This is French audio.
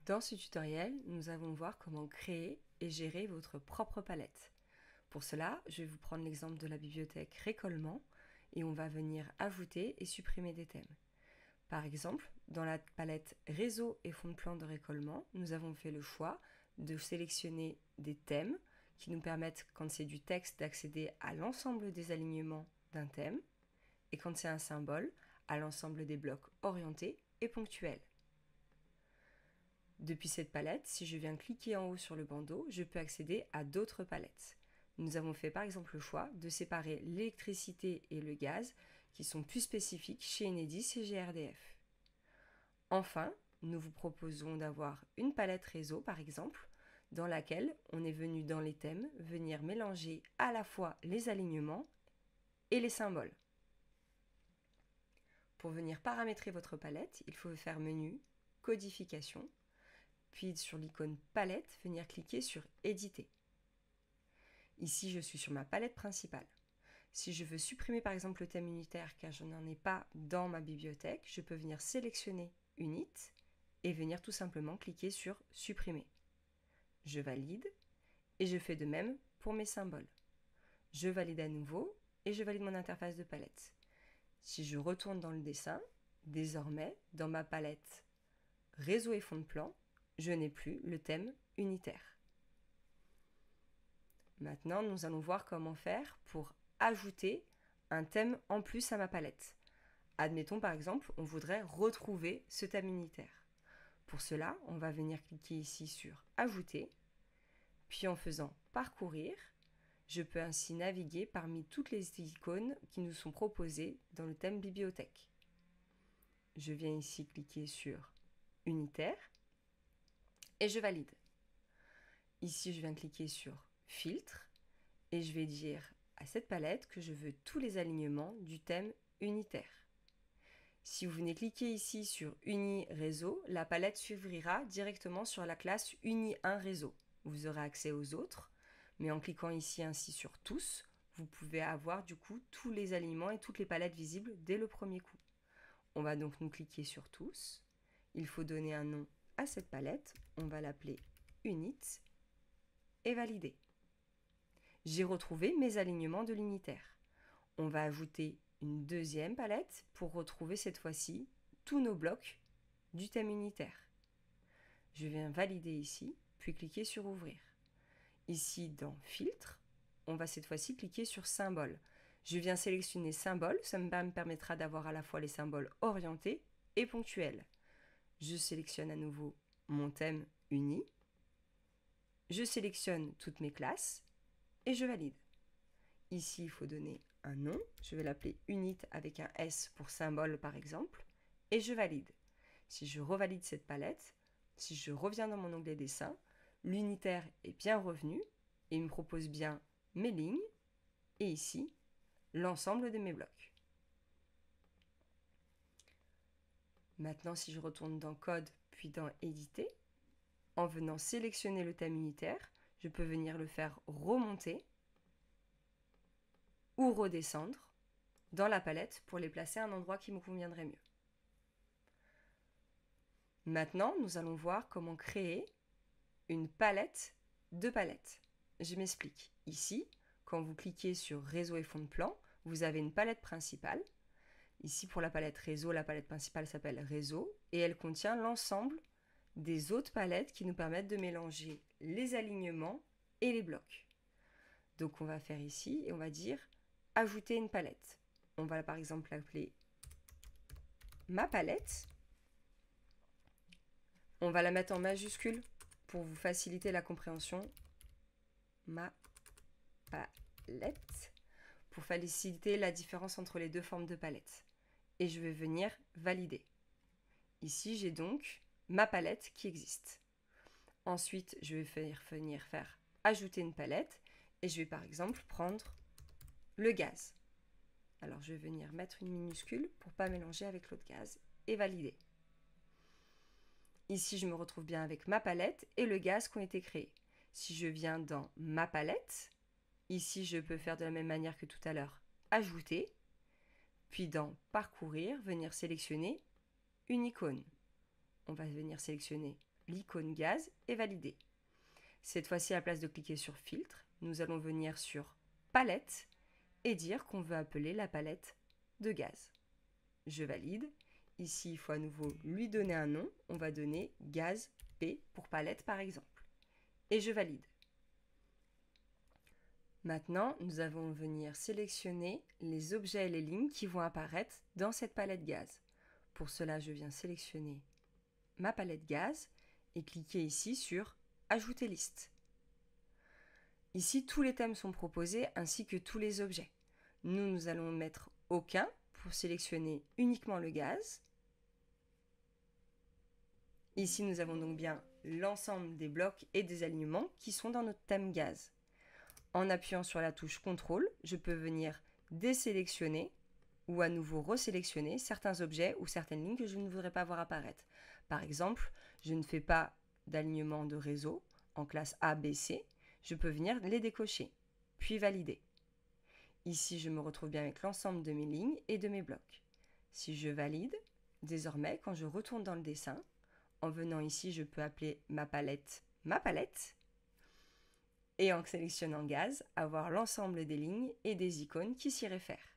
Dans ce tutoriel, nous allons voir comment créer et gérer votre propre palette. Pour cela, je vais vous prendre l'exemple de la bibliothèque Récollement et on va venir ajouter et supprimer des thèmes. Par exemple, dans la palette Réseau et fond de plan de Récollement, nous avons fait le choix de sélectionner des thèmes qui nous permettent, quand c'est du texte, d'accéder à l'ensemble des alignements d'un thème et quand c'est un symbole, à l'ensemble des blocs orientés et ponctuels. Depuis cette palette, si je viens cliquer en haut sur le bandeau, je peux accéder à d'autres palettes. Nous avons fait par exemple le choix de séparer l'électricité et le gaz, qui sont plus spécifiques chez Enedis et GRDF. Enfin, nous vous proposons d'avoir une palette réseau par exemple, dans laquelle on est venu dans les thèmes venir mélanger à la fois les alignements et les symboles. Pour venir paramétrer votre palette, il faut faire menu, codification, puis sur l'icône palette, venir cliquer sur éditer. Ici, je suis sur ma palette principale. Si je veux supprimer par exemple le thème unitaire car je n'en ai pas dans ma bibliothèque, je peux venir sélectionner Unit et venir tout simplement cliquer sur supprimer. Je valide et je fais de même pour mes symboles. Je valide à nouveau et je valide mon interface de palette. Si je retourne dans le dessin, désormais, dans ma palette réseau et fond de plan, je n'ai plus le thème unitaire. Maintenant, nous allons voir comment faire pour ajouter un thème en plus à ma palette. Admettons par exemple, on voudrait retrouver ce thème unitaire. Pour cela, on va venir cliquer ici sur Ajouter, puis en faisant Parcourir, je peux ainsi naviguer parmi toutes les icônes qui nous sont proposées dans le thème bibliothèque. Je viens ici cliquer sur Unitaire et je valide. Ici, je viens cliquer sur Filtre et je vais dire à cette palette que je veux tous les alignements du thème unitaire. Si vous venez cliquer ici sur Uni Réseau, la palette s'ouvrira directement sur la classe Uni 1 Réseau. Vous aurez accès aux autres, mais en cliquant ici ainsi sur Tous, vous pouvez avoir du coup tous les alignements et toutes les palettes visibles dès le premier coup. On va donc nous cliquer sur Tous. Il faut donner un nom à cette palette. On va l'appeler Unit et valider. J'ai retrouvé mes alignements de l'unitaire. On va ajouter une deuxième palette pour retrouver cette fois-ci tous nos blocs du thème unitaire. Je viens valider ici, puis cliquer sur Ouvrir. Ici, dans Filtre, on va cette fois-ci cliquer sur Symbole. Je viens sélectionner Symbole, ça me permettra d'avoir à la fois les symboles orientés et ponctuels. Je sélectionne à nouveau mon thème uni. Je sélectionne toutes mes classes et je valide. Ici, il faut donner un nom. Je vais l'appeler Unit avec un S pour symbole par exemple. Et je valide. Si je revalide cette palette, si je reviens dans mon onglet dessin, l'unitaire est bien revenu et il me propose bien mes lignes et ici, l'ensemble de mes blocs. Maintenant, si je retourne dans Code puis dans Éditer, en venant sélectionner le thème unitaire, je peux venir le faire remonter ou redescendre dans la palette pour les placer à un endroit qui me conviendrait mieux. Maintenant, nous allons voir comment créer une palette de palettes. Je m'explique. Ici, quand vous cliquez sur Réseau et fond de plan, vous avez une palette principale. Ici, pour la palette Réseau, la palette principale s'appelle Réseau et elle contient l'ensemble des autres palettes qui nous permettent de mélanger les alignements et les blocs. Donc, on va faire ici et on va dire Ajouter une palette. On va par exemple l'appeler Ma palette. On va la mettre en majuscule pour vous faciliter la compréhension. Ma palette. Pour faciliter la différence entre les deux formes de palette. Et je vais venir valider. Ici, j'ai donc ma palette qui existe. Ensuite, je vais venir faire ajouter une palette et je vais par exemple prendre le gaz. Alors, je vais venir mettre une minuscule pour ne pas mélanger avec l'autre gaz et valider. Ici, je me retrouve bien avec ma palette et le gaz qui ont été créés. Si je viens dans ma palette, ici, je peux faire de la même manière que tout à l'heure, ajouter, puis dans parcourir, venir sélectionner une icône. On va venir sélectionner l'icône gaz et valider. Cette fois-ci, à la place de cliquer sur filtre, nous allons venir sur palette et dire qu'on veut appeler la palette de gaz. Je valide. Ici, il faut à nouveau lui donner un nom. On va donner gaz P pour palette par exemple. Et je valide. Maintenant, nous allons venir sélectionner les objets et les lignes qui vont apparaître dans cette palette gaz. Pour cela, je viens sélectionner ma palette gaz et cliquer ici sur Ajouter liste. Ici, tous les thèmes sont proposés ainsi que tous les objets. Nous allons mettre aucun pour sélectionner uniquement le gaz. Ici, nous avons donc bien l'ensemble des blocs et des alignements qui sont dans notre thème gaz. En appuyant sur la touche CTRL, je peux venir désélectionner ou à nouveau resélectionner certains objets ou certaines lignes que je ne voudrais pas voir apparaître. Par exemple, je ne fais pas d'alignement de réseau en classe A, B, C. Je peux venir les décocher, puis valider. Ici, je me retrouve bien avec l'ensemble de mes lignes et de mes blocs. Si je valide, désormais, quand je retourne dans le dessin, en venant ici, je peux appeler ma palette, et en sélectionnant gaz, avoir l'ensemble des lignes et des icônes qui s'y réfèrent.